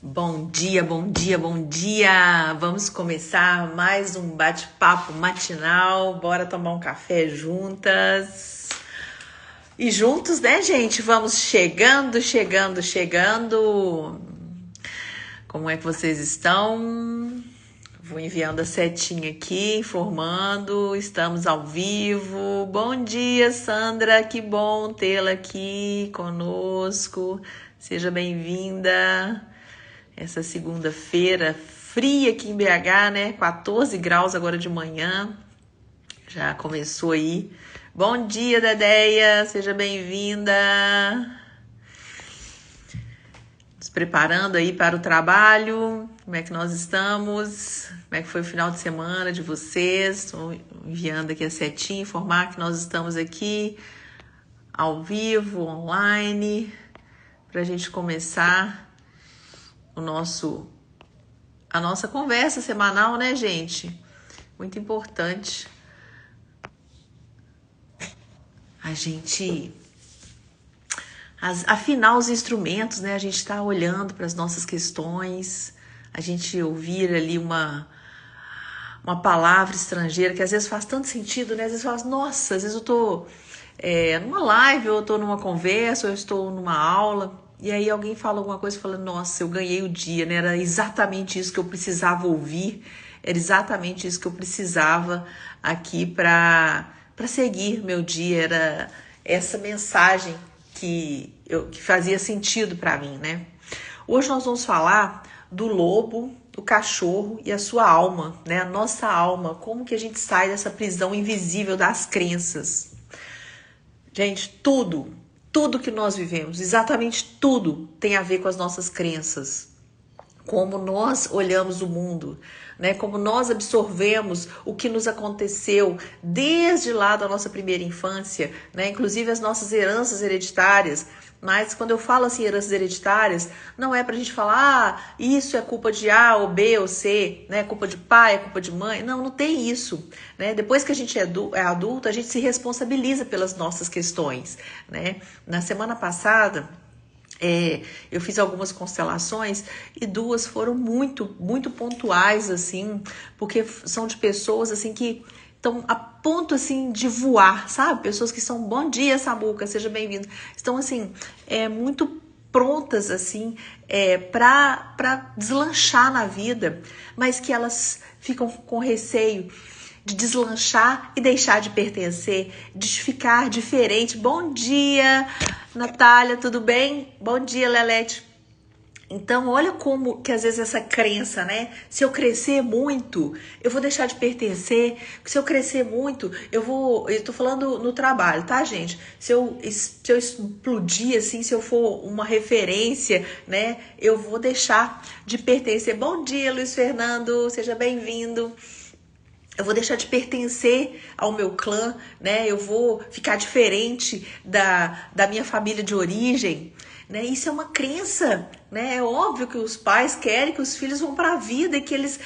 Bom dia, bom dia, bom dia! Vamos começar mais um bate-papo matinal. Bora tomar um café juntas. E juntos, né, gente? Vamos chegando. Como é que vocês estão? Vou enviando a setinha aqui, informando. Estamos ao vivo. Bom dia, Sandra. Que bom tê-la aqui conosco. Seja bem-vinda. Essa segunda-feira fria aqui em BH, né? 14 graus agora de manhã. Já começou aí. Bom dia, Dedéia. Seja bem-vinda. Nos preparando aí para o trabalho. Como é que nós estamos? Como é que foi o final de semana de vocês? Estou enviando aqui a setinha, informar que nós estamos aqui ao vivo, online, para a gente começar a nossa conversa semanal, né, gente? Muito importante a gente afinar os instrumentos, né? A gente está olhando para as nossas questões, a gente ouvir ali uma palavra estrangeira que às vezes faz tanto sentido, né? Às vezes fala, nossa, às vezes eu tô numa live, ou eu tô numa conversa, ou eu estou numa aula. E aí alguém fala alguma coisa e fala, nossa, eu ganhei o dia, né? Era exatamente isso que eu precisava ouvir, era exatamente isso que eu precisava aqui para seguir meu dia, era essa mensagem que fazia sentido para mim, né? Hoje nós vamos falar do lobo, do cachorro e a sua alma, né? A nossa alma, como que a gente sai dessa prisão invisível das crenças. Gente, tudo que nós vivemos, exatamente tudo tem a ver com as nossas crenças. Como nós olhamos o mundo, né? Como nós absorvemos o que nos aconteceu desde lá da nossa primeira infância, né? Inclusive as nossas heranças hereditárias. Mas quando eu falo assim, heranças hereditárias, não é pra gente falar, isso é culpa de A ou B ou C, né? Culpa de pai, é culpa de mãe. Não tem isso, né? Depois que a gente é adulto, a gente se responsabiliza pelas nossas questões, né? Na semana passada, eu fiz algumas constelações e duas foram muito, muito pontuais, assim, porque são de pessoas, assim, que estão a ponto, assim, de voar, sabe? Pessoas que são, bom dia, Samuca, seja bem-vindo. Estão, assim, muito prontas, assim, para deslanchar na vida, mas que elas ficam com receio de deslanchar e deixar de pertencer, de ficar diferente. Bom dia, Natália, tudo bem? Bom dia, Lelete. Então, olha como que às vezes essa crença, né? Se eu crescer muito, eu vou deixar de pertencer. Se eu crescer muito, eu tô falando no trabalho, tá, gente? Se eu explodir, assim, se eu for uma referência, né? Eu vou deixar de pertencer. Bom dia, Luiz Fernando, seja bem-vindo. Eu vou deixar de pertencer ao meu clã, né? Eu vou ficar diferente da minha família de origem, né? Isso é uma crença, né? É óbvio que os pais querem que os filhos vão para a vida e que eles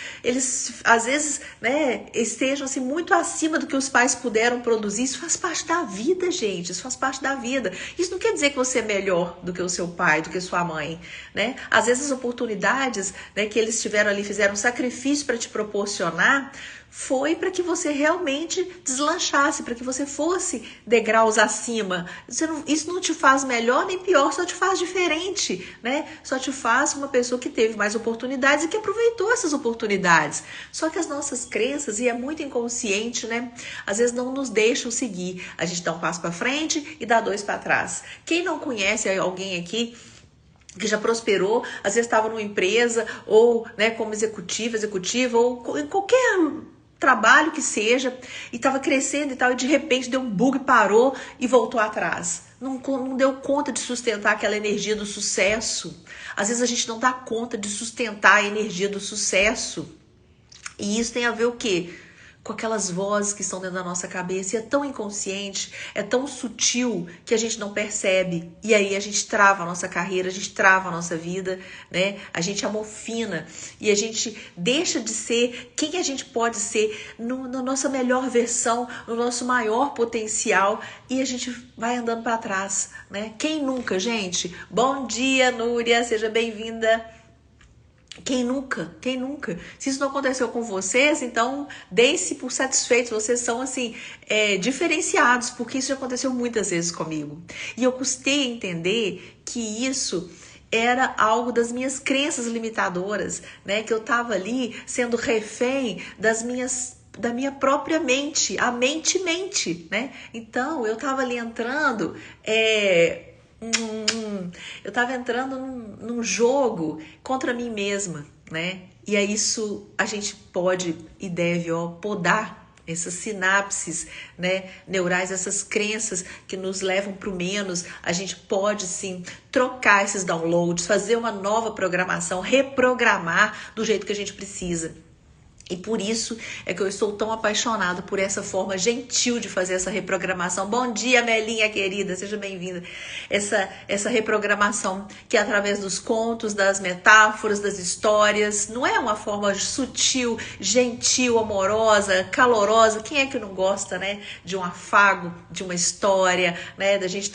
às vezes, né, estejam assim, muito acima do que os pais puderam produzir. Isso faz parte da vida, gente. Isso faz parte da vida. Isso não quer dizer que você é melhor do que o seu pai, do que sua mãe, né? Às vezes as oportunidades, né, que eles tiveram ali, fizeram um sacrifício para te proporcionar, foi para que você realmente deslanchasse, para que você fosse degraus acima. Isso não te faz melhor nem pior, só te faz diferente, né? Só te faz uma pessoa que teve mais oportunidades e que aproveitou essas oportunidades. Só que as nossas crenças, e é muito inconsciente, né? Às vezes não nos deixam seguir. A gente dá um passo para frente e dá dois para trás. Quem não conhece alguém aqui que já prosperou, às vezes estava numa empresa ou, né, como executiva ou em qualquer trabalho que seja, e estava crescendo e tal, e de repente deu um bug, parou e voltou atrás. Não deu conta de sustentar aquela energia do sucesso. Às vezes a gente não dá conta de sustentar a energia do sucesso. E isso tem a ver o quê? Com aquelas vozes que estão dentro da nossa cabeça, e é tão inconsciente, é tão sutil que a gente não percebe, e aí a gente trava a nossa carreira, a gente trava a nossa vida, né? A gente amofina e a gente deixa de ser quem a gente pode ser na nossa melhor versão, no nosso maior potencial, e a gente vai andando para trás, né? Quem nunca, gente? Bom dia, Núria, seja bem-vinda. Quem nunca? Quem nunca? Se isso não aconteceu com vocês, então deem-se por satisfeitos. Vocês são, assim, diferenciados, porque isso já aconteceu muitas vezes comigo. E eu custei a entender que isso era algo das minhas crenças limitadoras, né? Que eu tava ali sendo refém da minha própria mente, a mente, né? Então, eu tava ali entrando, eu tava entrando num jogo contra mim mesma, né? E é isso, a gente pode e deve, podar essas sinapses, né, neurais, essas crenças que nos levam para o menos. A gente pode sim trocar esses downloads, fazer uma nova programação, reprogramar do jeito que a gente precisa. E por isso é que eu estou tão apaixonada por essa forma gentil de fazer essa reprogramação. Bom dia, Melinha querida, seja bem-vinda. Essa reprogramação que é através dos contos, das metáforas, das histórias. Não é uma forma sutil, gentil, amorosa, calorosa. Quem é que não gosta, né, de um afago, de uma história, né, da gente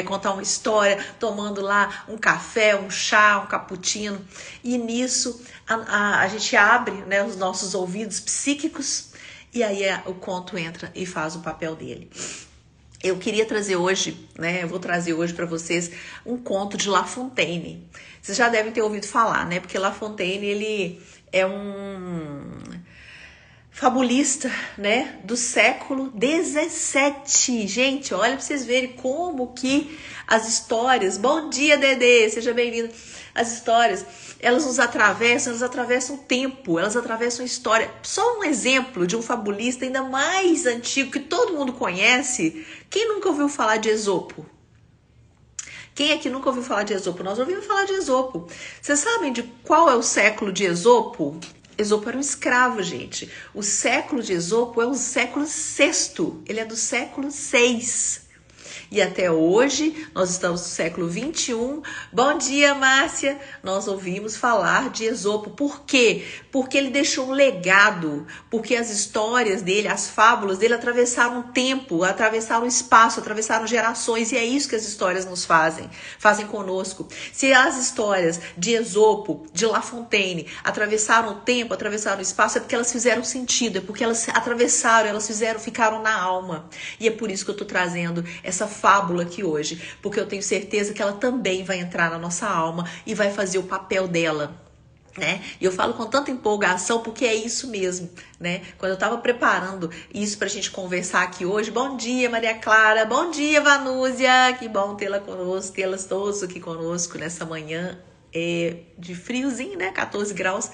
contar uma história tomando lá um café, um chá, um cappuccino. E nisso a gente abre, né, os nossos ouvidos psíquicos e aí o conto entra e faz o papel dele. Eu queria trazer hoje, né, eu vou trazer hoje para vocês um conto de La Fontaine. Vocês já devem ter ouvido falar, né, porque La Fontaine, ele é um fabulista, né, do século XVII. Gente, olha para vocês verem como que as histórias... Bom dia, Dedê, seja bem-vindo. As histórias, elas atravessam o tempo, elas atravessam a história. Só um exemplo de um fabulista ainda mais antigo que todo mundo conhece. Quem nunca ouviu falar de Esopo? Quem aqui nunca ouviu falar de Esopo? Nós ouvimos falar de Esopo. Vocês sabem de qual é o século de Esopo? Esopo era um escravo, gente. O século de Esopo é o século VI. Ele é do século VI. E até hoje, nós estamos no século XXI. Bom dia, Márcia! Nós ouvimos falar de Esopo. Por quê? Porque ele deixou um legado. Porque as histórias dele, as fábulas dele atravessaram o tempo, atravessaram o espaço, atravessaram gerações. E é isso que as histórias nos fazem conosco. Se as histórias de Esopo, de La Fontaine, atravessaram o tempo, atravessaram o espaço, é porque elas fizeram sentido, é porque elas atravessaram, ficaram na alma. E é por isso que eu estou trazendo essa fábula aqui hoje, porque eu tenho certeza que ela também vai entrar na nossa alma e vai fazer o papel dela, né? E eu falo com tanta empolgação porque é isso mesmo, né? Quando eu estava preparando isso pra gente conversar aqui hoje, bom dia, Maria Clara, bom dia, Vanúzia, que bom tê-la conosco, tê-las todos aqui conosco nessa manhã de friozinho, né? 14 graus.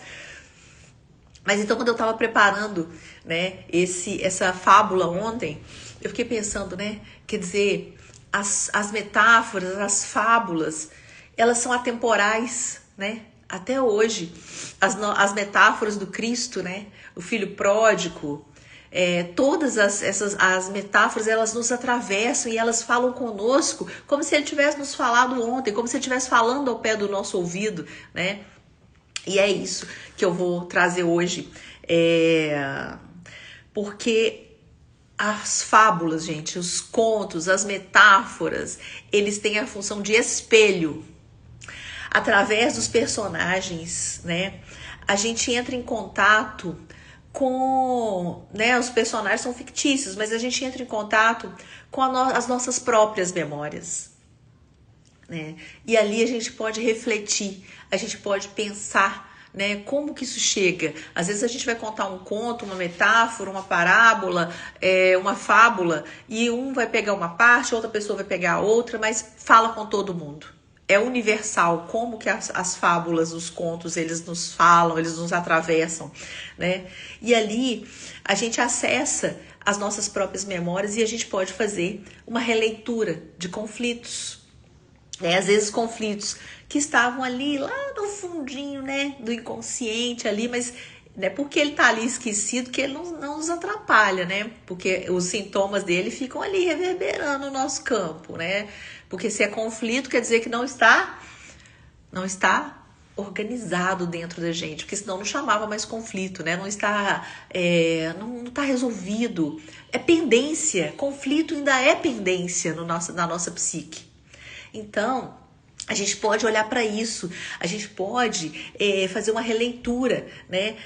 Mas então, quando eu estava preparando, né, essa fábula ontem, eu fiquei pensando, né? Quer dizer, as metáforas, as fábulas, elas são atemporais, né? Até hoje, as metáforas do Cristo, né? O filho pródigo, todas as metáforas, elas nos atravessam e elas falam conosco como se ele tivesse nos falado ontem, como se ele estivesse falando ao pé do nosso ouvido, né? E é isso que eu vou trazer hoje, porque as fábulas, gente, os contos, as metáforas, eles têm a função de espelho. Através dos personagens, né, a gente entra em contato com, né, os personagens são fictícios, mas a gente entra em contato com as nossas próprias memórias, né? E ali a gente pode refletir, a gente pode pensar, né, como que isso chega. Às vezes a gente vai contar um conto, uma metáfora, uma parábola, uma fábula, e um vai pegar uma parte, outra pessoa vai pegar a outra, mas fala com todo mundo. É universal, como que as fábulas, os contos, eles nos falam, eles nos atravessam, né? E ali a gente acessa as nossas próprias memórias e a gente pode fazer uma releitura de conflitos, né? Às vezes conflitos que estavam ali, lá no fundinho, né, do inconsciente ali, mas não é porque ele tá ali esquecido que ele não nos atrapalha, né? Porque os sintomas dele ficam ali reverberando no nosso campo, né? Porque se é conflito, quer dizer que não está organizado dentro da gente, porque senão não chamava mais conflito, né? Não está resolvido. É pendência. Conflito ainda é pendência na nossa psique. Então, A gente pode olhar para isso, a gente pode fazer uma releitura, né,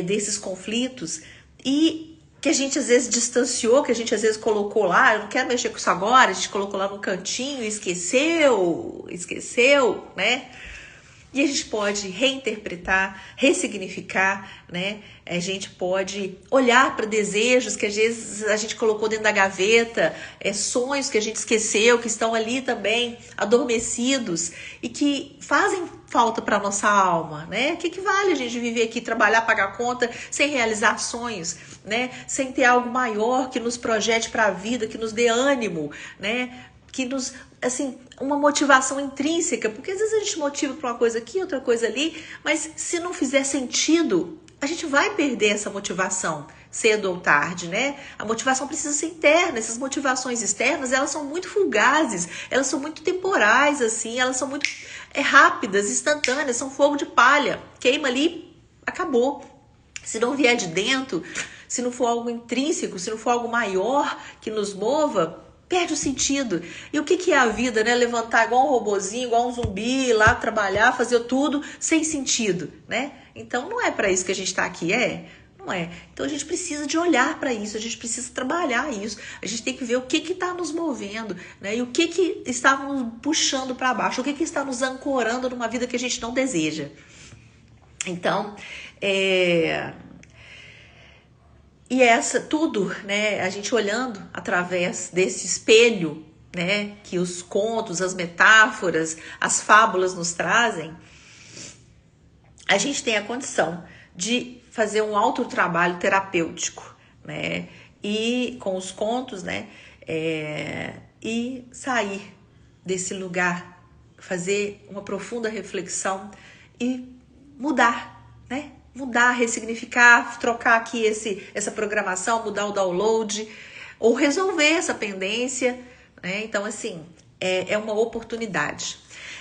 desses conflitos e que a gente às vezes distanciou, que a gente às vezes colocou lá, eu não quero mexer com isso agora, a gente colocou lá no cantinho e esqueceu, né? E a gente pode reinterpretar, ressignificar, né? A gente pode olhar para desejos que às vezes a gente colocou dentro da gaveta, sonhos que a gente esqueceu, que estão ali também adormecidos e que fazem falta para nossa alma, né? O que vale a gente viver aqui, trabalhar, pagar conta, sem realizar sonhos, né? Sem ter algo maior que nos projete para a vida, que nos dê ânimo, né? Que nos, assim, uma motivação intrínseca, porque às vezes a gente motiva para uma coisa aqui, outra coisa ali, mas se não fizer sentido, a gente vai perder essa motivação cedo ou tarde, né? A motivação precisa ser interna, essas motivações externas, elas são muito fugazes, elas são muito temporais, assim, elas são muito rápidas, instantâneas, são fogo de palha, queima ali, acabou. Se não vier de dentro, se não for algo intrínseco, se não for algo maior que nos mova, perde o sentido. E o que é a vida, né? Levantar igual um robozinho, igual um zumbi, ir lá trabalhar, fazer tudo sem sentido, né? Então não é para isso que a gente está aqui, Não é. Então a gente precisa de olhar para isso, a gente precisa trabalhar isso, a gente tem que ver o que está nos movendo, né? E o que está nos puxando para baixo, o que está nos ancorando numa vida que a gente não deseja. Então, e essa tudo, né, a gente olhando através desse espelho, né, que os contos, as metáforas, as fábulas nos trazem, a gente tem a condição de fazer um autotrabalho terapêutico, né, e com os contos, né, e sair desse lugar, fazer uma profunda reflexão e mudar, né? Mudar, ressignificar, trocar aqui essa programação, mudar o download, ou resolver essa pendência, né? Então, assim, é uma oportunidade.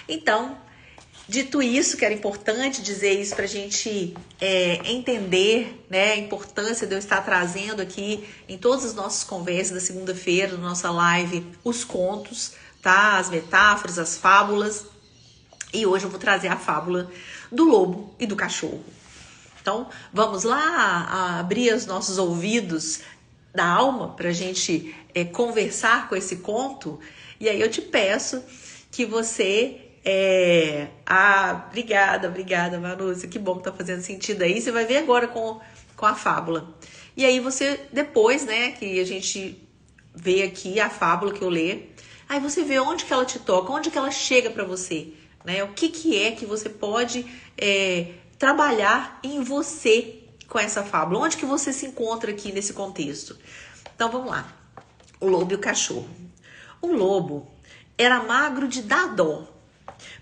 Então, dito isso, que era importante dizer isso para a gente entender, né, a importância de eu estar trazendo aqui em todas as nossas conversas da segunda-feira, na nossa live, os contos, tá? As metáforas, as fábulas. E hoje eu vou trazer a fábula do lobo e do cachorro. Então, vamos lá abrir os nossos ouvidos da alma para a gente conversar com esse conto. E aí eu te peço que você... obrigada, Manúcia. Que bom que tá fazendo sentido aí. Você vai ver agora com a fábula. E aí você, depois, né, que a gente vê aqui a fábula que eu ler, aí você vê onde que ela te toca, onde que ela chega para você, né? O que é que você pode... trabalhar em você com essa fábula. Onde que você se encontra aqui nesse contexto? Então vamos lá. O lobo e o cachorro. O lobo era magro de dar dó,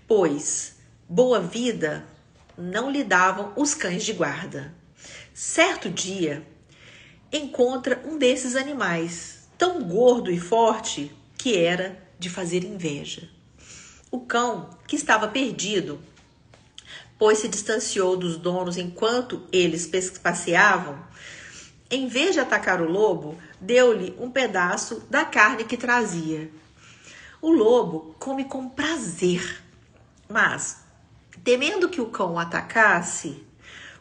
pois boa vida não lhe davam os cães de guarda. Certo dia, encontra um desses animais, tão gordo e forte que era de fazer inveja. O cão, que estava perdido, pois se distanciou dos donos enquanto eles passeavam, em vez de atacar o lobo, deu-lhe um pedaço da carne que trazia. O lobo come com prazer, mas, temendo que o cão o atacasse,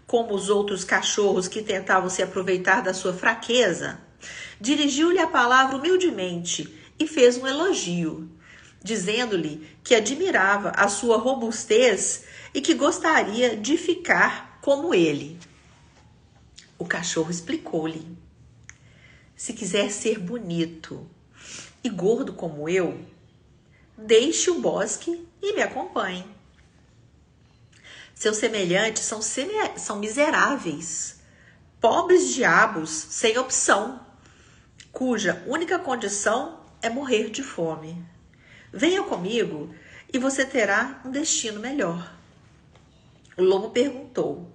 como os outros cachorros que tentavam se aproveitar da sua fraqueza, dirigiu-lhe a palavra humildemente e fez um elogio, dizendo-lhe que admirava a sua robustez e que gostaria de ficar como ele. O cachorro explicou-lhe: se quiser ser bonito e gordo como eu, deixe o bosque e me acompanhe. Seus semelhantes são miseráveis, pobres diabos sem opção, cuja única condição é morrer de fome. Venha comigo e você terá um destino melhor. O lobo perguntou: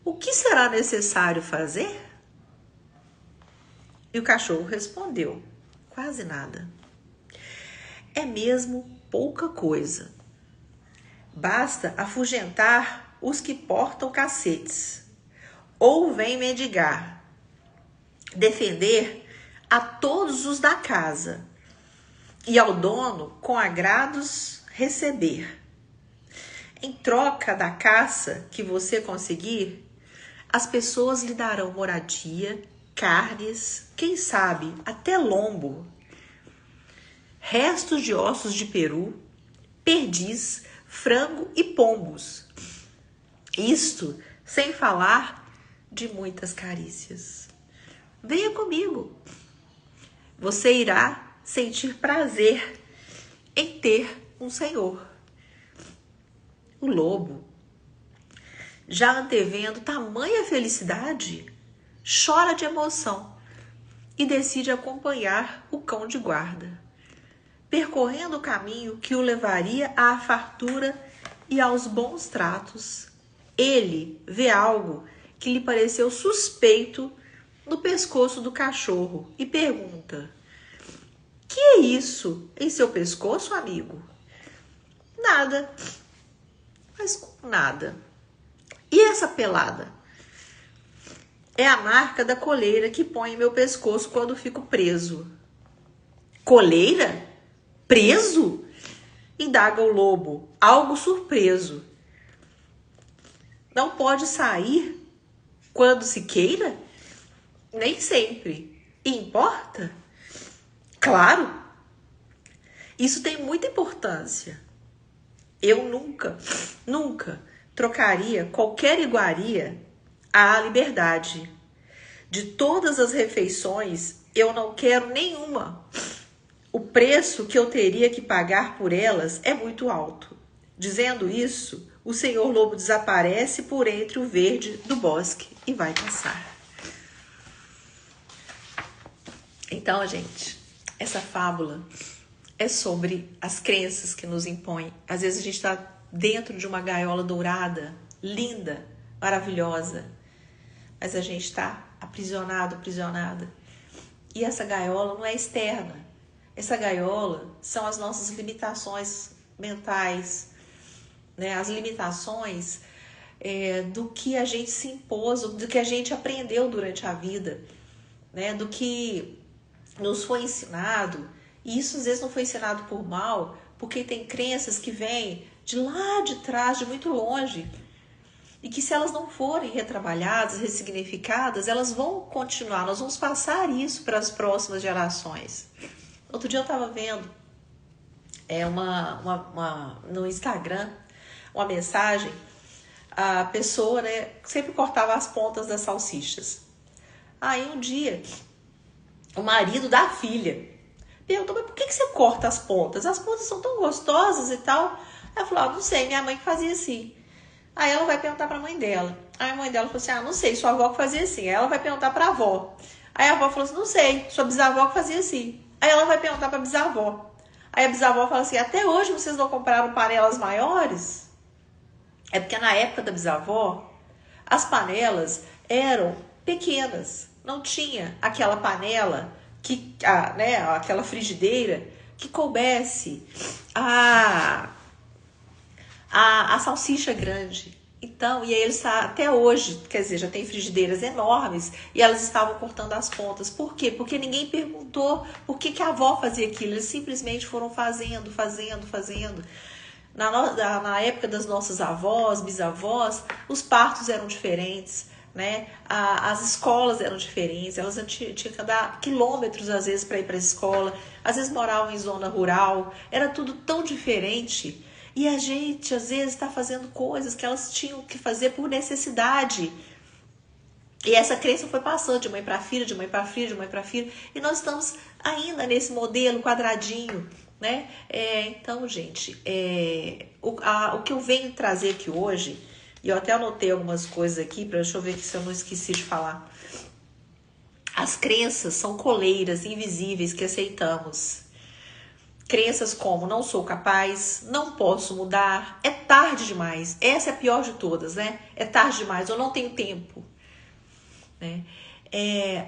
o que será necessário fazer? E o cachorro respondeu: quase nada. É mesmo pouca coisa. Basta afugentar os que portam cacetes, ou vem mendigar, defender a todos os da casa, e ao dono com agrados receber. Em troca da caça que você conseguir, as pessoas lhe darão moradia, carnes, quem sabe até lombo, restos de ossos de peru, perdiz, frango e pombos. Isto sem falar de muitas carícias. Venha comigo. Você irá sentir prazer em ter um senhor. O lobo, já antevendo tamanha felicidade, chora de emoção e decide acompanhar o cão de guarda, percorrendo o caminho que o levaria à fartura e aos bons tratos. Ele vê algo que lhe pareceu suspeito no pescoço do cachorro e pergunta: que é isso em seu pescoço, amigo? Nada. Mas nada. E essa pelada? É a marca da coleira que põe em meu pescoço quando fico preso. Coleira? Preso? Indaga o lobo, algo surpreso. Não pode sair quando se queira? Nem sempre. Importa? Claro. Isso tem muita importância. Eu nunca trocaria qualquer iguaria à liberdade. De todas as refeições, eu não quero nenhuma. O preço que eu teria que pagar por elas é muito alto. Dizendo isso, o senhor lobo desaparece por entre o verde do bosque e vai passar. Então, gente, essa fábula é sobre as crenças que nos impõem. Às vezes a gente está dentro de uma gaiola dourada, linda, maravilhosa, mas a gente está aprisionado, aprisionada. E essa gaiola não é externa. Essa gaiola são as nossas limitações mentais, né? As limitações do que a gente se impôs, do que a gente aprendeu durante a vida, né? Do que nos foi ensinado. E isso às vezes não foi ensinado por mal, porque tem crenças que vêm de lá de trás, de muito longe, e que se elas não forem retrabalhadas, ressignificadas, elas vão continuar, nós vamos passar isso para as próximas gerações. Outro dia eu estava vendo no Instagram uma mensagem, a pessoa, né, sempre cortava as pontas das salsichas. Aí um dia, o marido da filha perguntou: mas por que você corta as pontas? As pontas são tão gostosas e tal. Aí ela falou: não sei, minha mãe que fazia assim. Aí ela vai perguntar pra mãe dela. Aí a mãe dela falou assim: não sei, sua avó que fazia assim. Aí ela vai perguntar pra avó. Aí a avó falou assim: não sei, sua bisavó que fazia assim. Aí ela vai perguntar pra bisavó. Aí a bisavó fala assim: até hoje vocês não compraram panelas maiores? É porque na época da bisavó, as panelas eram pequenas. Não tinha aquela panela, aquela frigideira que coubesse a salsicha grande. Então, e aí eles até hoje, quer dizer, já tem frigideiras enormes e elas estavam cortando as pontas. Por quê? Porque ninguém perguntou por que a avó fazia aquilo. Eles simplesmente foram fazendo. Na época das nossas avós, bisavós, os partos eram diferentes, né? As escolas eram diferentes, elas tinham que andar quilômetros às vezes para ir para a escola, às vezes moravam em zona rural, era tudo tão diferente. E a gente, às vezes, está fazendo coisas que elas tinham que fazer por necessidade. E essa crença foi passando de mãe para filha, de mãe para filha, de mãe para filha. E nós estamos ainda nesse modelo quadradinho, né? Então, gente, o que eu venho trazer aqui hoje, e eu até anotei algumas coisas aqui, deixa eu ver se eu não esqueci de falar. As crenças são coleiras invisíveis que aceitamos. Crenças como: não sou capaz, não posso mudar, é tarde demais. Essa é a pior de todas, né? É tarde demais, eu não tenho tempo. Né?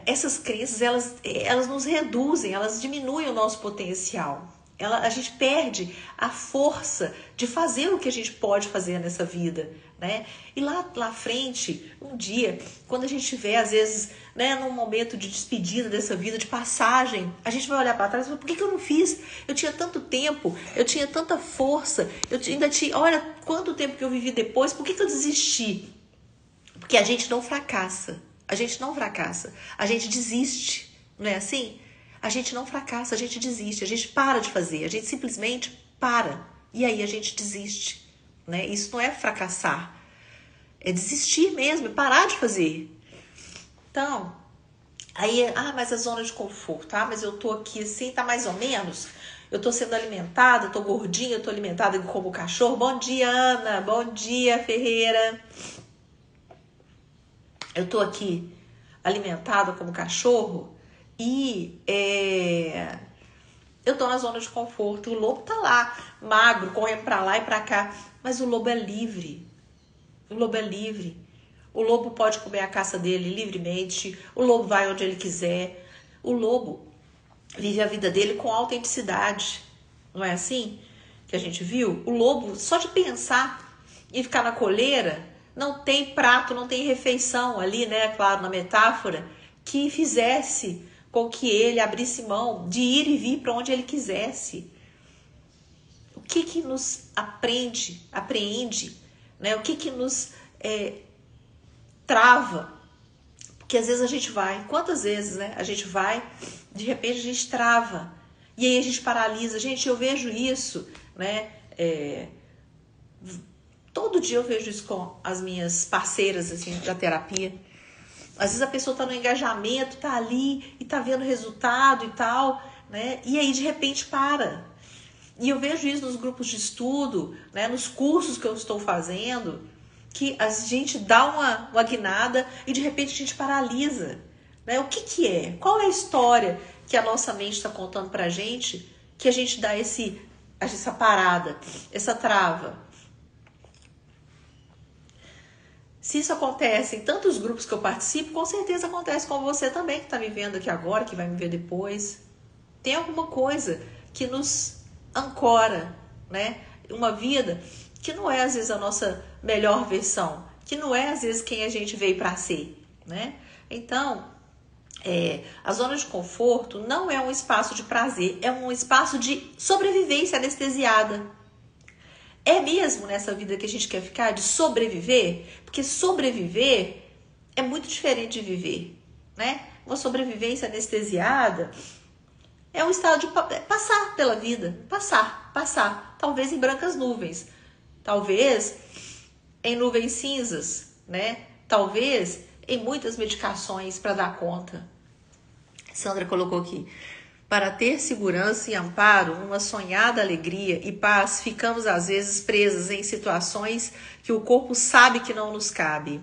Essas crenças, elas nos reduzem, elas diminuem o nosso potencial. A gente perde a força de fazer o que a gente pode fazer nessa vida, né? E lá à frente, um dia, quando a gente estiver, às vezes, né, num momento de despedida dessa vida, de passagem, a gente vai olhar para trás e falar, por que eu não fiz? Eu tinha tanto tempo, eu tinha tanta força, ainda tinha, olha quanto tempo que eu vivi depois, por que eu desisti? Porque a gente não fracassa, a gente desiste, não é assim? A gente não fracassa, a gente desiste, a gente para de fazer, a gente simplesmente para. E aí a gente desiste, né? Isso não é fracassar, é desistir mesmo, é parar de fazer. Então, aí, mas a zona de conforto, mas eu tô aqui assim, tá mais ou menos, eu tô sendo alimentada, tô gordinha, eu tô alimentada como cachorro. Bom dia, Ana, bom dia, Ferreira. Eu tô aqui alimentada como cachorro. E eu tô na zona de conforto. O lobo tá lá, magro, correndo pra lá e pra cá. Mas o lobo é livre. O lobo é livre. O lobo pode comer a caça dele livremente. O lobo vai onde ele quiser. O lobo vive a vida dele com autenticidade. Não é assim que a gente viu? O lobo, só de pensar em ficar na coleira, não tem prato, não tem refeição ali, né? Claro, na metáfora, que fizesse com que ele abrisse mão de ir e vir para onde ele quisesse. O que nos apreende, né? O que nos trava? Porque às vezes a gente vai, quantas vezes, né? A gente vai, de repente a gente trava, e aí a gente paralisa. Gente, eu vejo isso, né? Todo dia eu vejo isso com as minhas parceiras, assim, da terapia. Às vezes a pessoa tá no engajamento, tá ali e tá vendo resultado e tal, né? E aí de repente para. E eu vejo isso nos grupos de estudo, né? Nos cursos que eu estou fazendo, que a gente dá uma guinada e de repente a gente paralisa, né? O que é? Qual é a história que a nossa mente está contando pra gente que a gente dá essa parada, essa trava? Se isso acontece em tantos grupos que eu participo, com certeza acontece com você também, que está me vendo aqui agora, que vai me ver depois. Tem alguma coisa que nos ancora, né? Uma vida que não é, às vezes, a nossa melhor versão, que não é, às vezes, quem a gente veio para ser, né? Então, a zona de conforto não é um espaço de prazer, é um espaço de sobrevivência anestesiada. É mesmo nessa vida que a gente quer ficar, de sobreviver? Porque sobreviver é muito diferente de viver, né? Uma sobrevivência anestesiada é um estado de passar pela vida, passar. Talvez em brancas nuvens, talvez em nuvens cinzas, né? Talvez em muitas medicações para dar conta. Sandra colocou aqui. Para ter segurança e amparo, numa sonhada alegria e paz, ficamos às vezes presas em situações que o corpo sabe que não nos cabe.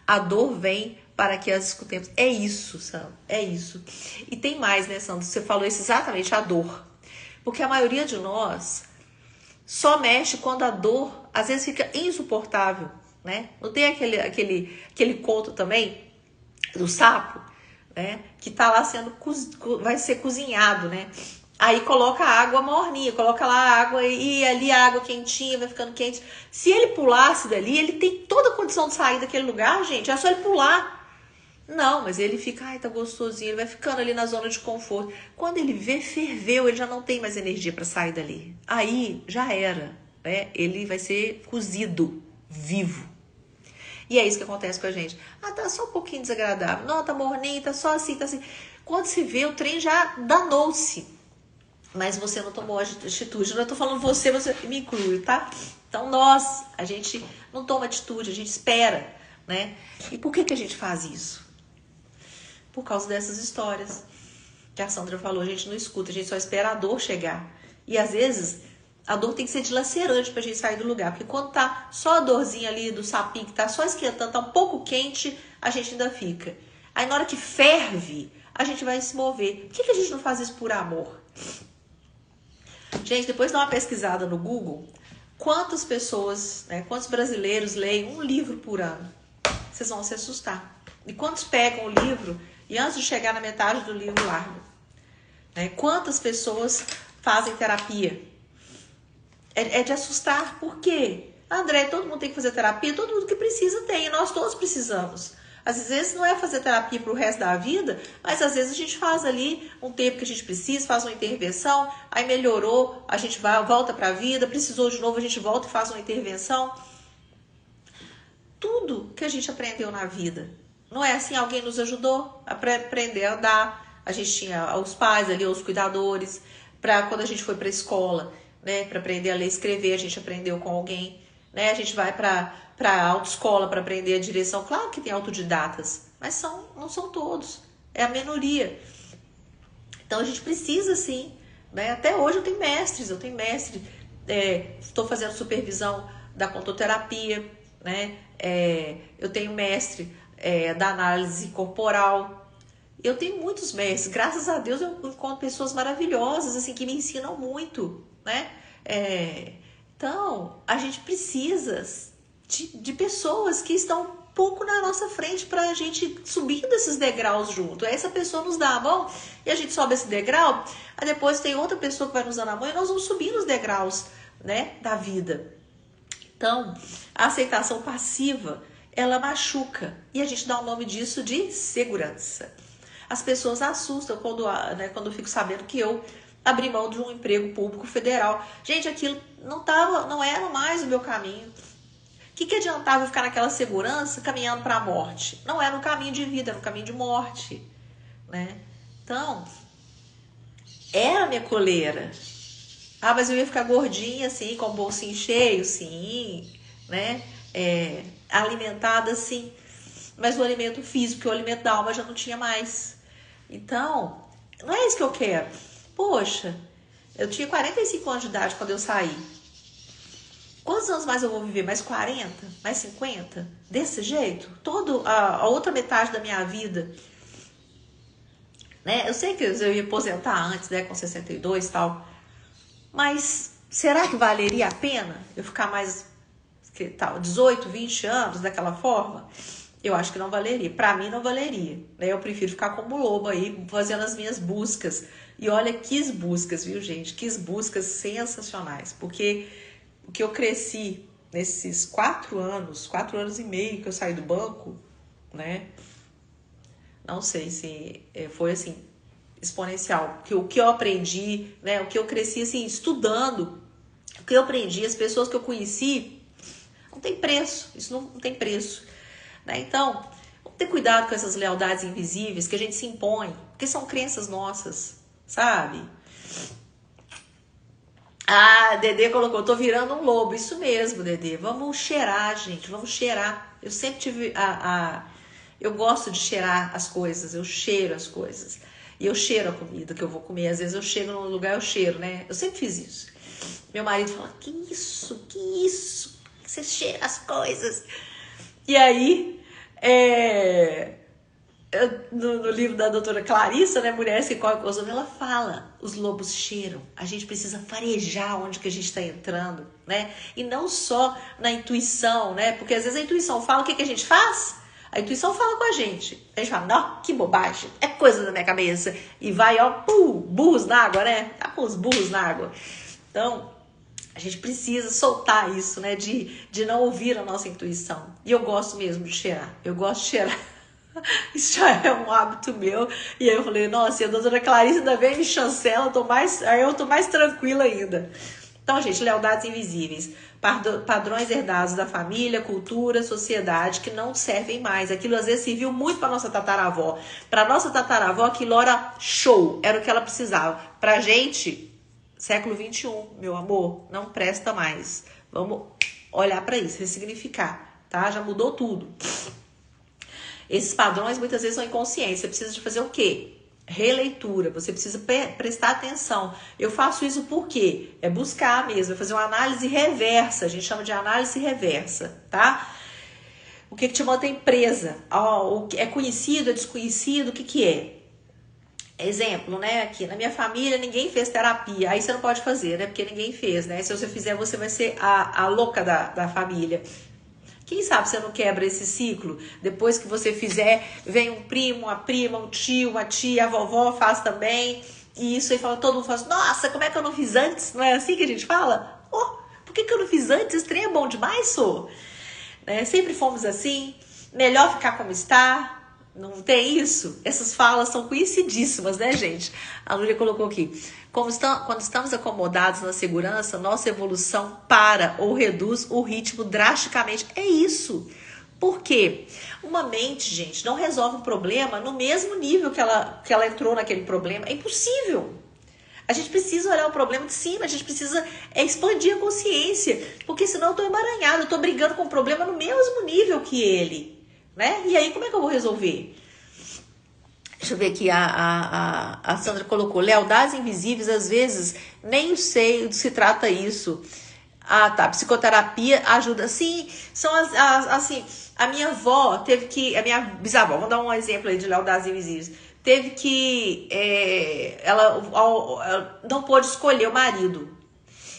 A dor vem para que as escutemos. É isso, Sandra, é isso. E tem mais, né, Sandra? Você falou isso exatamente, a dor. Porque a maioria de nós só mexe quando a dor, às vezes, fica insuportável, né? Não tem aquele conto também do sapo? Né, que tá lá vai ser cozinhado, né? Aí coloca a água morninha, coloca lá a água e ali a água quentinha, vai ficando quente. Se ele pulasse dali, ele tem toda a condição de sair daquele lugar, gente, é só ele pular. Não, mas ele fica, tá gostosinho, ele vai ficando ali na zona de conforto. Quando ele vê, ferveu, ele já não tem mais energia para sair dali. Aí já era, né? Ele vai ser cozido, vivo. E é isso que acontece com a gente. Tá só um pouquinho desagradável. Não, tá morninho, tá só assim, tá assim. Quando se vê, o trem já danou-se. Mas você não tomou atitude. Não tô falando você me inclui, tá? Então a gente não toma atitude, a gente espera, né? E por que a gente faz isso? Por causa dessas histórias que a Sandra falou. A gente não escuta, a gente só espera a dor chegar. E às vezes a dor tem que ser dilacerante pra gente sair do lugar. Porque quando tá só a dorzinha ali do sapinho, que tá só esquentando, tá um pouco quente, a gente ainda fica. Aí na hora que ferve, a gente vai se mover. Por que a gente não faz isso por amor? Gente, depois dá uma pesquisada no Google. Quantas pessoas, né, quantos brasileiros leem um livro por ano? Vocês vão se assustar. E quantos pegam o livro e antes de chegar na metade do livro largam? Né? Quantas pessoas fazem terapia. É de assustar. Por quê? André, todo mundo tem que fazer terapia? Todo mundo que precisa tem. Nós todos precisamos. Às vezes não é fazer terapia para o resto da vida, mas às vezes a gente faz ali um tempo que a gente precisa, faz uma intervenção, aí melhorou, a gente volta para a vida, precisou de novo, a gente volta e faz uma intervenção. Tudo que a gente aprendeu na vida. Não é assim, alguém nos ajudou a aprender a andar. A gente tinha os pais ali, os cuidadores, para quando a gente foi para a escola, né, para aprender a ler e escrever, a gente aprendeu com alguém, né? A gente vai para a autoescola para aprender a direção. Claro que tem autodidatas, mas não são todos, é a minoria. Então a gente precisa sim, né? Até hoje eu tenho mestre, estou fazendo supervisão da contoterapia, né? Eu tenho mestre da análise corporal. Eu tenho muitos mestres, graças a Deus eu encontro pessoas maravilhosas, assim, que me ensinam muito, né? Então, a gente precisa de pessoas que estão um pouco na nossa frente para a gente subir desses degraus junto. Aí essa pessoa nos dá a mão e a gente sobe esse degrau, aí depois tem outra pessoa que vai nos dando a mão e nós vamos subir nos degraus, né, da vida. Então, a aceitação passiva, ela machuca e a gente dá o nome disso de segurança. As pessoas assustam quando eu fico sabendo que eu abri mão de um emprego público federal. Gente, aquilo não era mais o meu caminho. O que adiantava eu ficar naquela segurança caminhando para a morte? Não era um caminho de vida, era um caminho de morte, né? Então, era a minha coleira. Ah, mas eu ia ficar gordinha assim, com o bolsinho cheio, sim, né? Alimentada, sim. Mas o alimento físico, o alimento da alma já não tinha mais. Então, não é isso que eu quero. Poxa, eu tinha 45 anos de idade quando eu saí. Quantos anos mais eu vou viver? Mais 40? Mais 50? Desse jeito? Toda a outra metade da minha vida. Né? Eu sei que eu ia aposentar antes, né? Com 62 e tal. Mas será que valeria a pena eu ficar mais 18, 20 anos daquela forma? Eu acho que não valeria. Para mim não valeria. Né? Eu prefiro ficar como lobo aí, fazendo as minhas buscas. E olha que buscas, viu, gente? Que buscas sensacionais. Porque o que eu cresci nesses 4 anos e meio que eu saí do banco, né? Não sei se foi assim, exponencial. Porque o que eu aprendi, né? O que eu cresci assim, estudando, o que eu aprendi, as pessoas que eu conheci, não tem preço. Isso não tem preço. Né? Então, vamos ter cuidado com essas lealdades invisíveis que a gente se impõe, porque são crenças nossas, sabe? Ah, Dedê colocou, tô virando um lobo. Isso mesmo, Dedê. Vamos cheirar, gente, vamos cheirar. Eu sempre tive eu gosto de cheirar as coisas, eu cheiro as coisas. E eu cheiro a comida que eu vou comer. Às vezes eu chego num lugar, eu cheiro, né? Eu sempre fiz isso. Meu marido fala, que isso? Você cheira as coisas. E aí, no livro da doutora Clarissa, né, Mulheres que Correm com os Homens, ela fala, os lobos cheiram, a gente precisa farejar onde que a gente está entrando, né? E não só na intuição, né? Porque às vezes a intuição fala, o que a gente faz? A intuição fala com a gente fala, não, que bobagem, é coisa da minha cabeça. E vai, ó, burros na água, né? Tá com os burros na água. Então, a gente precisa soltar isso, né? De não ouvir a nossa intuição. E eu gosto mesmo de cheirar. Eu gosto de cheirar. Isso já é um hábito meu. E aí eu falei, nossa, e a doutora Clarice ainda vem me chancela, aí eu tô mais tranquila ainda. Então, gente, lealdades invisíveis. Padrões herdados da família, cultura, sociedade, que não servem mais. Aquilo às vezes serviu muito para nossa tataravó. Para nossa tataravó, aquilo era show, era o que ela precisava. Pra gente, século XXI, meu amor, não presta mais. Vamos olhar para isso, ressignificar, tá? Já mudou tudo. Esses padrões muitas vezes são inconscientes. Você precisa de fazer o quê? Releitura. Você precisa prestar atenção. Eu faço isso por quê? É buscar mesmo, é fazer uma análise reversa. A gente chama de análise reversa, tá? O que te mantém presa? O que é conhecido, é desconhecido, o que é? Exemplo, né? Aqui na minha família ninguém fez terapia. Aí você não pode fazer, né? Porque ninguém fez, né? Se você fizer, você vai ser a louca da família. Quem sabe você não quebra esse ciclo? Depois que você fizer, vem um primo, uma prima, um tio, uma tia, a vovó faz também, E isso aí fala, todo mundo fala assim, nossa, como é que eu não fiz antes? Não é assim que a gente fala? Oh, por que eu não fiz antes? Esse trem é bom demais, sou. Né? Sempre fomos assim, melhor ficar como está. Não tem isso? Essas falas são conhecidíssimas, né, gente? A Lúlia colocou aqui. Quando estamos acomodados na segurança, nossa evolução para ou reduz o ritmo drasticamente. É isso. Por quê? Uma mente, gente, não resolve um problema no mesmo nível que ela entrou naquele problema. É impossível. A gente precisa olhar o problema de cima, a gente precisa expandir a consciência, porque senão eu tô emaranhado, eu tô brigando com o problema no mesmo nível que ele, né? E aí como é que eu vou resolver? Deixa eu ver aqui, a Sandra colocou, lealdades invisíveis, às vezes nem sei do que se trata isso. Ah, tá, psicoterapia ajuda. Sim, são assim, a minha avó teve que, a minha bisavó, vamos dar um exemplo aí de lealdades invisíveis, teve que, ela não pôde escolher o marido.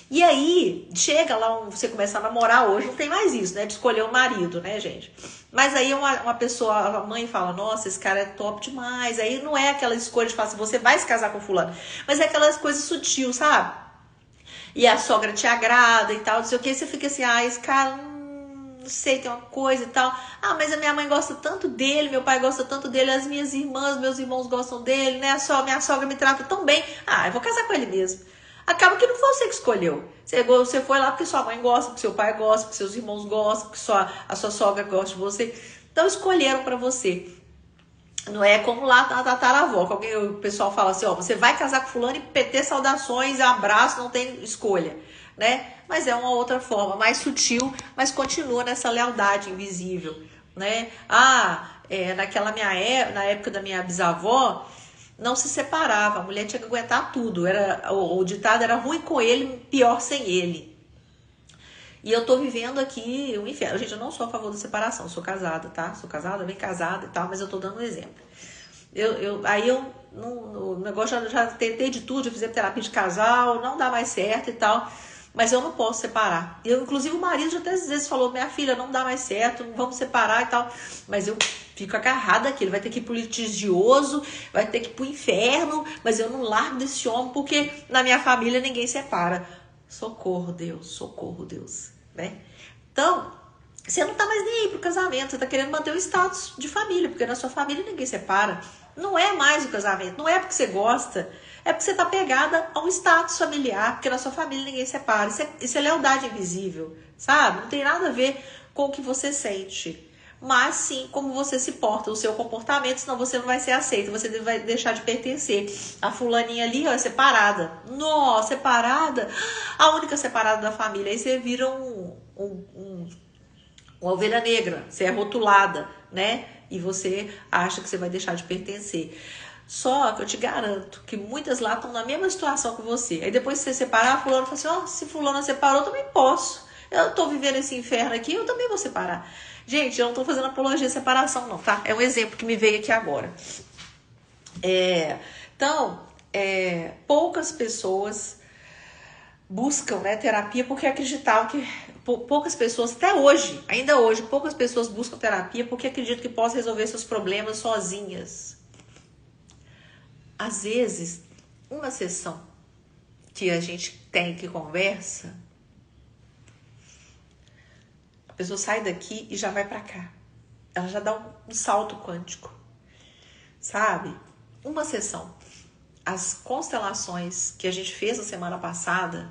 E aí, chega lá, você começa a namorar hoje, não tem mais isso, né, de escolher o marido, né, gente? Mas aí uma pessoa, a mãe fala, nossa, esse cara é top demais. Aí não é aquela escolha de falar assim, você vai se casar com fulano. Mas é aquelas coisas sutil, sabe? E a sogra te agrada e tal, não sei o que, você fica assim, esse cara, não sei, tem uma coisa e tal. Ah, mas a minha mãe gosta tanto dele, meu pai gosta tanto dele, as minhas irmãs, meus irmãos gostam dele, né? Minha sogra me trata tão bem. Ah, eu vou casar com ele mesmo. Acaba que não foi você que escolheu. Você foi lá porque sua mãe gosta, porque seu pai gosta, porque seus irmãos gostam, porque a sua sogra gosta de você. Então escolheram pra você. Não é como lá na tataravó, que o pessoal fala assim, ó, você vai casar com fulano e PT saudações, abraço, não tem escolha, né? Mas é uma outra forma, mais sutil, mas continua nessa lealdade invisível, né? Na época da minha bisavó, não se separava, a mulher tinha que aguentar tudo, o ditado era ruim com ele, pior sem ele. E eu tô vivendo aqui um inferno. Gente, eu não sou a favor da separação, sou casada, tá? Sou casada, bem casada e tal, mas eu tô dando um exemplo. O negócio já tentei de tudo, já fiz terapia de casal, não dá mais certo e tal, mas eu não posso separar. Inclusive o marido já até às vezes falou, minha filha, não dá mais certo, vamos separar e tal, mas eu fico agarrada aqui, ele vai ter que ir pro litigioso, vai ter que ir pro inferno, mas eu não largo desse homem, porque na minha família ninguém separa. Socorro, Deus, né? Então, você não tá mais nem aí pro casamento, você tá querendo manter o status de família, porque na sua família ninguém separa. Não é mais o casamento, não é porque você gosta, é porque você tá pegada a um status familiar, porque na sua família ninguém separa. Isso é lealdade invisível, sabe? Não tem nada a ver com o que você sente, mas sim como você se porta, o seu comportamento, senão você não vai ser aceito, você vai deixar de pertencer. A fulaninha ali, ó, é separada. Nossa, separada? A única separada da família. Aí você vira uma ovelha negra, você é rotulada, né? E você acha que você vai deixar de pertencer. Só que eu te garanto que muitas lá estão na mesma situação que você. Aí depois que você separar, fulano fala assim, ó, se fulano separou, eu também posso. Eu tô vivendo esse inferno aqui, eu também vou separar. Gente, eu não tô fazendo apologia à separação não, tá? É um exemplo que me veio aqui agora. Poucas pessoas buscam, né, terapia porque acreditavam que poucas pessoas, até hoje, ainda hoje, poucas pessoas buscam terapia porque acreditam que possam resolver seus problemas sozinhas. Às vezes, uma sessão que a gente tem que conversa, a pessoa sai daqui e já vai pra cá. Ela já dá um salto quântico, sabe? Uma sessão. As constelações que a gente fez na semana passada,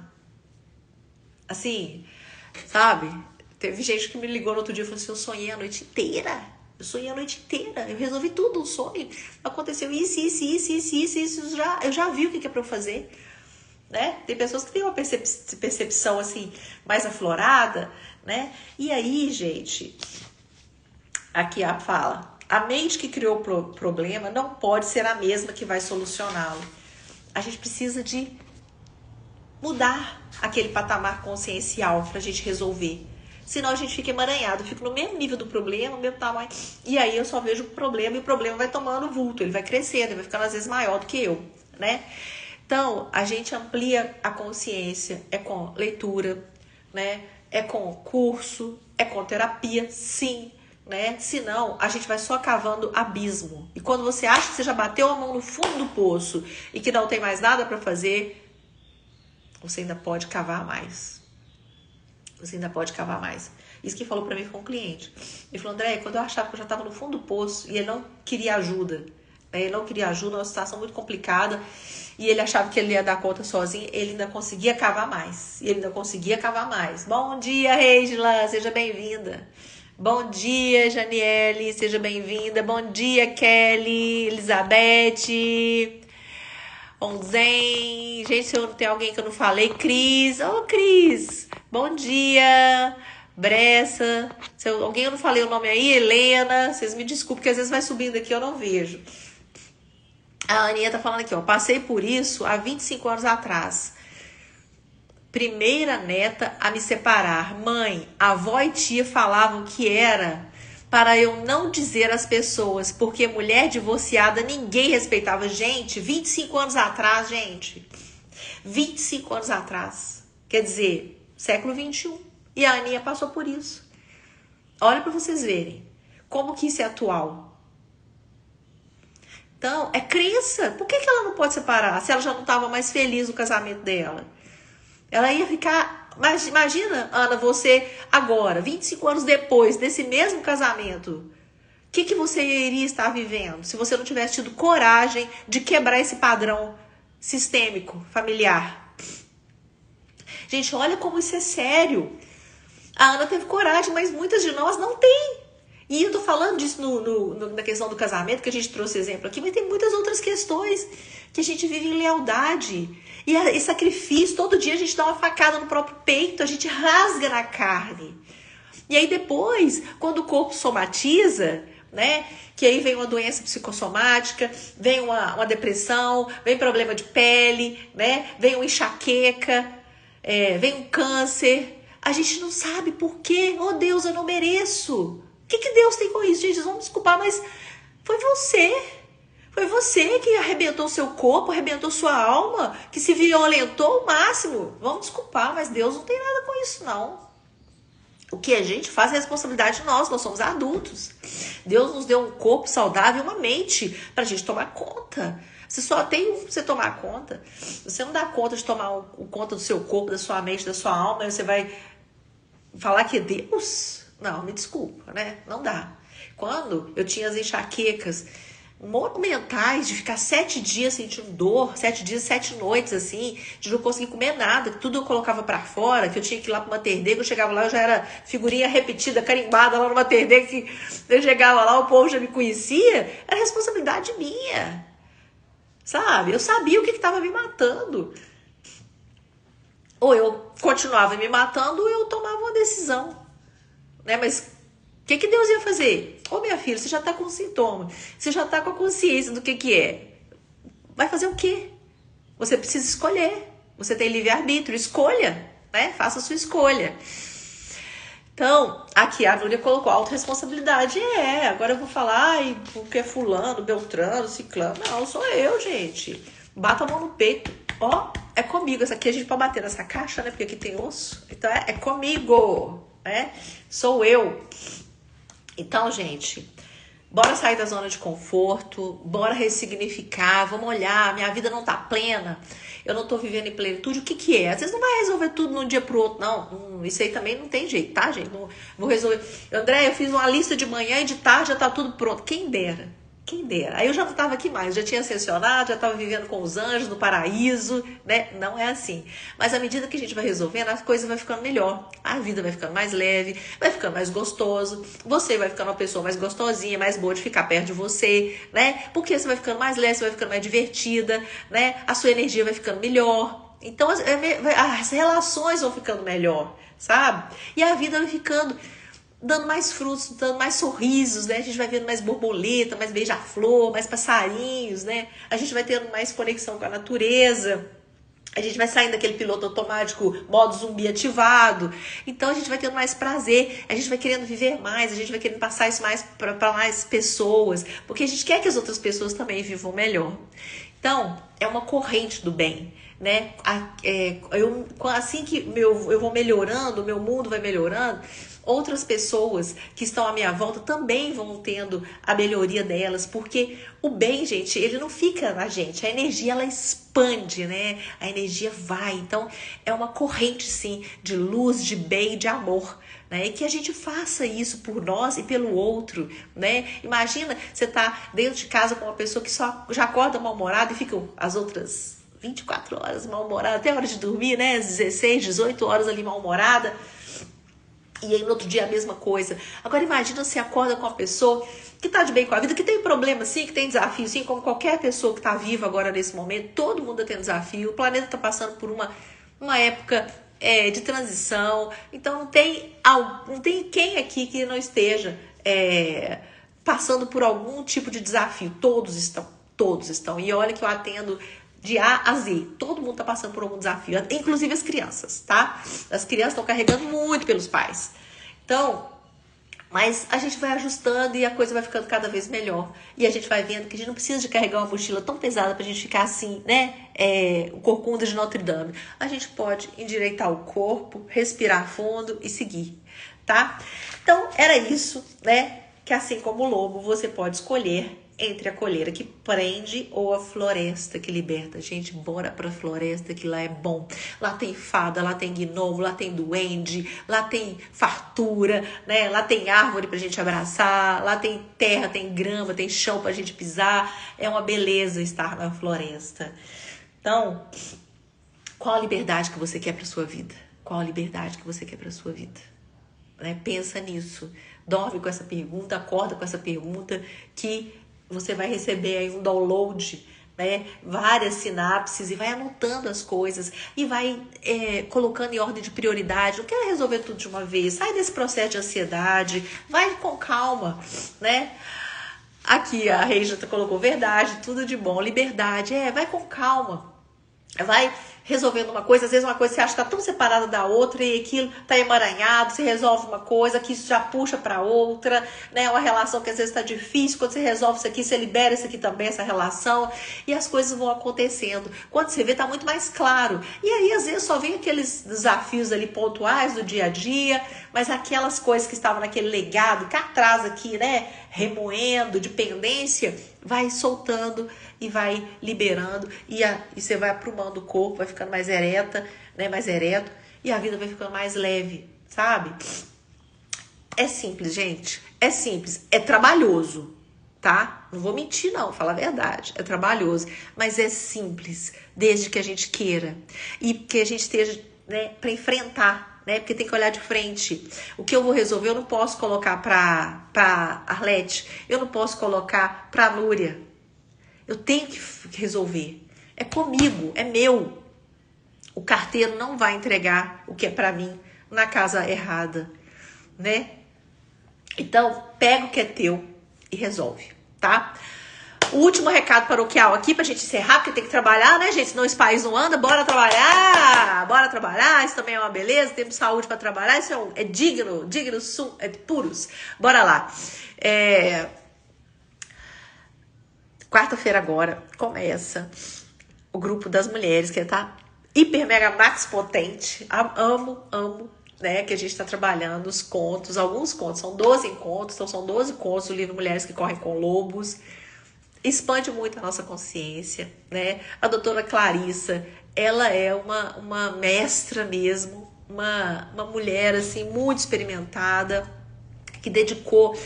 assim, sabe? Teve gente que me ligou no outro dia e falou assim, eu sonhei a noite inteira. Eu resolvi tudo, um sonho. Aconteceu isso, eu já vi o que é pra eu fazer. Né? Tem pessoas que têm uma percepção assim, mais aflorada, né? E aí, gente, aqui a fala, a mente que criou o problema não pode ser a mesma que vai solucioná-lo. A gente precisa de mudar aquele patamar consciencial pra gente resolver. Senão a gente fica emaranhado, fica no mesmo nível do problema, no mesmo tamanho. E aí eu só vejo o problema e o problema vai tomando vulto, ele vai crescendo, ele vai ficando às vezes maior do que eu, né? Então, a gente amplia a consciência, é com leitura, né? É com curso, é com terapia, sim. né? Senão, a gente vai só cavando abismo. E quando você acha que você já bateu a mão no fundo do poço e que não tem mais nada para fazer, você ainda pode cavar mais. Você ainda pode cavar mais. Isso que falou para mim foi um cliente. Ele falou, André, quando eu achava que eu já estava no fundo do poço e ele não queria ajuda, ele não queria ajuda, uma situação muito complicada, e ele achava que ele ia dar conta sozinho, ele ainda conseguia cavar mais. E ele ainda conseguia cavar mais. Bom dia, Reisla, seja bem-vinda. Bom dia, Janiele, seja bem-vinda. Bom dia, Kelly, Elizabeth, Onzen. Gente, se eu não tenho alguém que eu não falei, Cris. Ô, Cris, bom dia. Bressa, se alguém eu não falei o nome aí, Helena, vocês me desculpem, porque às vezes vai subindo aqui e eu não vejo. A Aninha tá falando aqui, ó, passei por isso há 25 anos atrás. Primeira neta a me separar. Mãe, avó e tia falavam que era para eu não dizer às pessoas, porque mulher divorciada ninguém respeitava. Gente, 25 anos atrás, gente. 25 anos atrás. Quer dizer, século 21. E a Aninha passou por isso. Olha para vocês verem como que isso é atual. Então, é crença. Por que ela não pode separar se ela já não estava mais feliz no casamento dela? Ela ia ficar... Mas imagina, Ana, você agora, 25 anos depois desse mesmo casamento, o que você iria estar vivendo se você não tivesse tido coragem de quebrar esse padrão sistêmico, familiar? Gente, olha como isso é sério. A Ana teve coragem, mas muitas de nós não têm. E eu tô falando disso na questão do casamento, que a gente trouxe exemplo aqui, mas tem muitas outras questões que a gente vive em lealdade. E sacrifício, todo dia a gente dá uma facada no próprio peito, a gente rasga na carne. E aí depois, quando o corpo somatiza, né, que aí vem uma doença psicossomática, vem uma depressão, vem problema de pele, né, vem uma enxaqueca, vem um câncer, a gente não sabe por quê. Oh Deus, eu não mereço. O que Deus tem com isso? Gente, vamos desculpar, mas foi você. Foi você que arrebentou seu corpo, arrebentou sua alma, que se violentou ao máximo. Vamos desculpar, mas Deus não tem nada com isso, não. O que a gente faz é responsabilidade nossa, nós somos adultos. Deus nos deu um corpo saudável e uma mente pra gente tomar conta. Você só tem um pra você tomar conta. Você não dá conta de tomar conta do seu corpo, da sua mente, da sua alma, e você vai falar que é Deus? Não, me desculpa, né? Não dá. Quando eu tinha as enxaquecas monumentais de ficar 7 dias sentindo dor, 7 dias, 7 noites, assim, de não conseguir comer nada, que tudo eu colocava pra fora, que eu tinha que ir lá pra uma terdê, que eu chegava lá, eu já era figurinha repetida, carimbada lá numa terdê, que eu chegava lá, o povo já me conhecia, era responsabilidade minha, sabe? Eu sabia o que estava me matando. Ou eu continuava me matando, ou eu tomava uma decisão, né? Mas o que Deus ia fazer? Ô, minha filha, você já está com sintoma, você já está com a consciência do que é. Vai fazer o quê? Você precisa escolher. Você tem livre-arbítrio, escolha, né? Faça a sua escolha. Então, aqui a Núria colocou autorresponsabilidade. Agora eu vou falar, porque é fulano, beltrano, ciclano. Não, sou eu, gente. Bata a mão no peito. Ó, é comigo. Essa aqui a gente pode bater nessa caixa, né? Porque aqui tem osso. Então, é comigo, né? Sou eu. Então, gente, bora sair da zona de conforto, bora ressignificar, vamos olhar, minha vida não tá plena, eu não tô vivendo em plenitude, o que é? Às vezes não vai resolver tudo de um dia pro outro, não, isso aí também não tem jeito, tá, gente? Não vou resolver. André, eu fiz uma lista de manhã e de tarde já tá tudo pronto, quem dera. Quem dera. Aí eu já não estava aqui mais, já tinha ascensionado, já estava vivendo com os anjos no paraíso, né? Não é assim. Mas à medida que a gente vai resolvendo, a coisa vai ficando melhor. A vida vai ficando mais leve, vai ficando mais gostoso. Você vai ficando uma pessoa mais gostosinha, mais boa de ficar perto de você, né? Porque você vai ficando mais leve, você vai ficando mais divertida, né? A sua energia vai ficando melhor. Então as relações vão ficando melhor, sabe? E a vida vai ficando... dando mais frutos, dando mais sorrisos, né? A gente vai vendo mais borboleta, mais beija-flor, mais passarinhos, né? A gente vai tendo mais conexão com a natureza. A gente vai saindo daquele piloto automático, modo zumbi ativado. Então a gente vai tendo mais prazer, a gente vai querendo viver mais, a gente vai querendo passar isso mais para mais pessoas, porque a gente quer que as outras pessoas também vivam melhor. Então, é uma corrente do bem, né? Assim que eu vou melhorando, o meu mundo vai melhorando, outras pessoas que estão à minha volta também vão tendo a melhoria delas, porque o bem, gente, ele não fica na gente, a energia ela expande, né? A energia vai, então é uma corrente sim de luz, de bem, de amor, né? E que a gente faça isso por nós e pelo outro, né? Imagina você tá dentro de casa com uma pessoa que só já acorda mal-humorada e fica as outras 24 horas mal-humorada, até a hora de dormir, né? 16, 18 horas ali mal-humorada. E aí no outro dia a mesma coisa. Agora imagina você acorda com uma pessoa que tá de bem com a vida, que tem problema sim, que tem desafio sim, como qualquer pessoa que tá viva agora nesse momento, todo mundo tem desafio, o planeta tá passando por uma época de transição, então não tem quem aqui que não esteja passando por algum tipo de desafio, todos estão, e olha que eu atendo de A a Z, todo mundo tá passando por algum desafio, inclusive as crianças, tá? As crianças estão carregando muito pelos pais, então, mas a gente vai ajustando e a coisa vai ficando cada vez melhor, e a gente vai vendo que a gente não precisa de carregar uma mochila tão pesada pra gente ficar assim, né, o corcunda de Notre Dame, a gente pode endireitar o corpo, respirar fundo e seguir, tá? Então, era isso, né, que assim como o lobo, você pode escolher entre a coleira que prende ou a floresta que liberta. Gente, bora pra floresta que lá é bom. Lá tem fada, lá tem gnomo, lá tem duende, lá tem fartura, né? Lá tem árvore pra gente abraçar, lá tem terra, tem grama, tem chão pra gente pisar. É uma beleza estar na floresta. Então, qual a liberdade que você quer pra sua vida? Qual a liberdade que você quer pra sua vida? Né? Pensa nisso. Dorme com essa pergunta, acorda com essa pergunta, que você vai receber aí um download, né? Várias sinapses, e vai anotando as coisas e vai colocando em ordem de prioridade. Não quer resolver tudo de uma vez, sai desse processo de ansiedade, vai com calma, né? Aqui a Reija colocou verdade, tudo de bom, liberdade, vai com calma, vai resolvendo uma coisa, às vezes uma coisa você acha que tá tão separada da outra e aquilo tá emaranhado, você resolve uma coisa que isso já puxa para outra, né? Uma relação que às vezes tá difícil, quando você resolve isso aqui, você libera isso aqui também, essa relação, e as coisas vão acontecendo. Quando você vê, tá muito mais claro. E aí, às vezes, só vem aqueles desafios ali pontuais do dia a dia, mas aquelas coisas que estavam naquele legado, cá atrás aqui, né? Remoendo, de pendência, vai soltando e vai liberando, e você vai aprumando o corpo, vai ficando mais ereta, né, mais ereto, e a vida vai ficando mais leve, sabe? É simples, gente, é simples, é trabalhoso, tá? Não vou mentir não, falar a verdade, é trabalhoso, mas é simples, desde que a gente queira, e que a gente esteja, né, para enfrentar, né? Porque tem que olhar de frente. O que eu vou resolver, eu não posso colocar pra Arlete, eu não posso colocar pra Núria. Eu tenho que resolver. É comigo, é meu. O carteiro não vai entregar o que é pra mim na casa errada, né? Então, pega o que é teu e resolve, tá? O último recado paroquial aqui pra gente encerrar, porque tem que trabalhar, né, gente? Senão esse país não anda. Bora trabalhar. Isso também é uma beleza. Temos saúde pra trabalhar. Isso é digno, é puros. Bora lá. Quarta-feira agora começa o grupo das mulheres, que tá hiper, mega, max potente. Amo, né? Que a gente tá trabalhando os contos, alguns contos. São 12 encontros, então são 12 contos do livro Mulheres que Correm com Lobos. Expande muito a nossa consciência, né? A doutora Clarissa, ela é uma mestra mesmo, uma mulher assim muito experimentada, que dedicou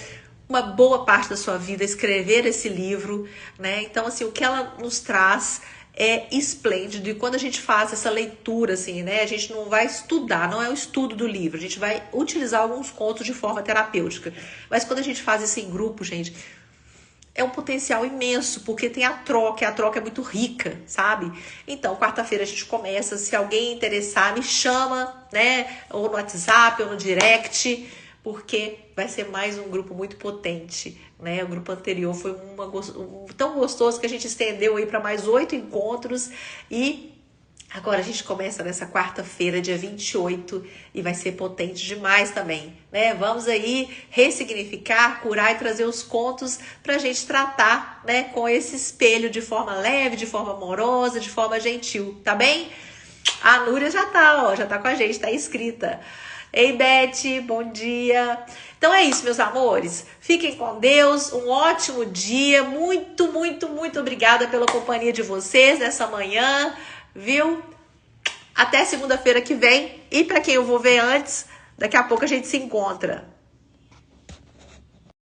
uma boa parte da sua vida a escrever esse livro, né? Então, assim, o que ela nos traz é esplêndido, e quando a gente faz essa leitura, assim, né? A gente não vai estudar, não é o estudo do livro, a gente vai utilizar alguns contos de forma terapêutica, mas quando a gente faz isso em grupo, gente, é um potencial imenso, porque tem a troca é muito rica, sabe? Então, quarta-feira a gente começa, se alguém interessar, me chama, né? Ou no WhatsApp, ou no direct, porque vai ser mais um grupo muito potente, né? O grupo anterior foi tão gostoso que a gente estendeu aí para mais 8 encontros, e agora a gente começa nessa quarta-feira, dia 28, e vai ser potente demais também, né? Vamos aí ressignificar, curar e trazer os contos pra gente tratar, né, com esse espelho de forma leve, de forma amorosa, de forma gentil, tá bem? A Núria já tá com a gente, tá inscrita. Ei, Beth, bom dia. Então é isso, meus amores. Fiquem com Deus, um ótimo dia. Muito, muito, muito obrigada pela companhia de vocês nessa manhã, viu? Até segunda-feira que vem. E para quem eu vou ver antes, daqui a pouco a gente se encontra.